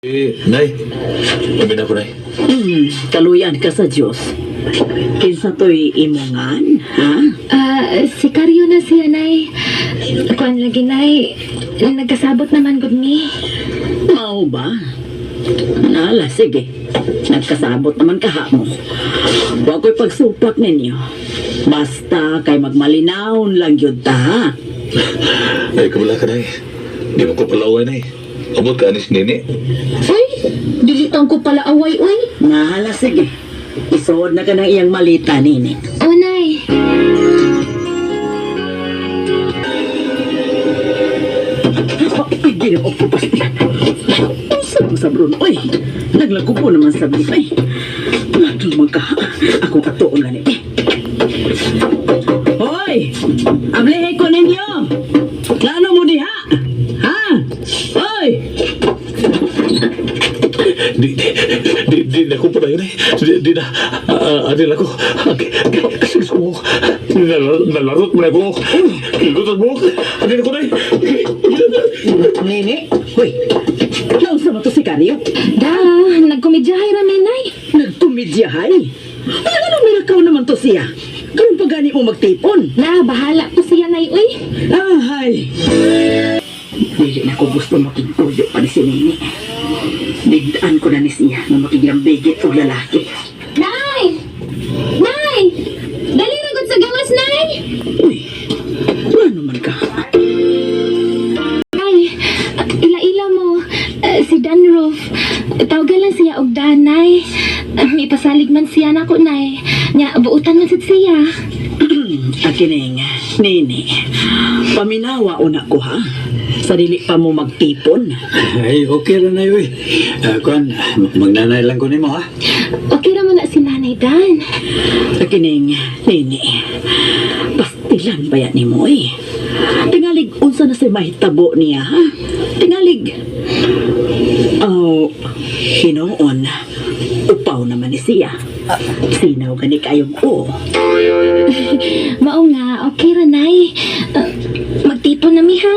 Nay, umin ako, Nay. Kaluyan ka sa Diyos. Kinsa to'y imungan, ha? Si Karyo na siya, Nay. Kuan lagi, Nay. Nagkasabot naman gud ni. Mao ba? Nala, sige. Nagkasabot naman kahapon. Huwag ko'y pagsupak ninyo. Basta kay magmalinaon lang yun ta, ha? Ay, kabala ka, Nay. Di mo ko palaway, Nay. Abot ka anis nini. Uy, dilitang ko pala away, uy. Nala, sige. Isuod na ka ng iyang malita, nini. O, Nay. Ay, ginoo ko pa siya. Ang sabron. Uy, naglago po naman sa bibay. Naging magka. Ako katuon ganit. Hoy! Ablihe ko ninyo! Lano mo diha? Ha? Hoy! Di na ko pa na yun, Nay. Di na. Adil ako. Kasi ko. Nalarot mo na ako. Kilutan mo. Adil ako, Nay. Nini? Hoy! Nausa mo to si Karyo? Nagkomedyahay rami, Nay. Nagtumidyahay? Ay, anong milakaw naman to siya? Ganun pa gani mo magtipon? Na, bahala ko siya, Nay, uy. Ay! Dili na ko gusto makituyo pa ni si Nini. Bigdaan ko na ni siya na makiglambigit o lalaki. Nay! Nay! Dali ragot sa gawas, Nay! Uy, ano man ka? Nay, ila-ila mo. Si Danroof. Tawagan lang siya og Danay. May pasalig man siya na ko, Nay. Nya, buutan man sad siya. Akining, Nini, paminawa una ko ha. Sa dili pa mo magtipon. Ay, okay rin na yun. Kuan, magnanay lang ko ni mo, ha? Okay ra mo na si Nanay Dan. Akining, Nini, pastilan ba yan ni mo eh? Tingalig, unsa na siya mahitabo niya ha? Tingalig. Oh, hinoon. Upaw naman ni siya. Sinaw gani kayong o. Mao nga, okay ra, Nay. Magtipon na mi, ha?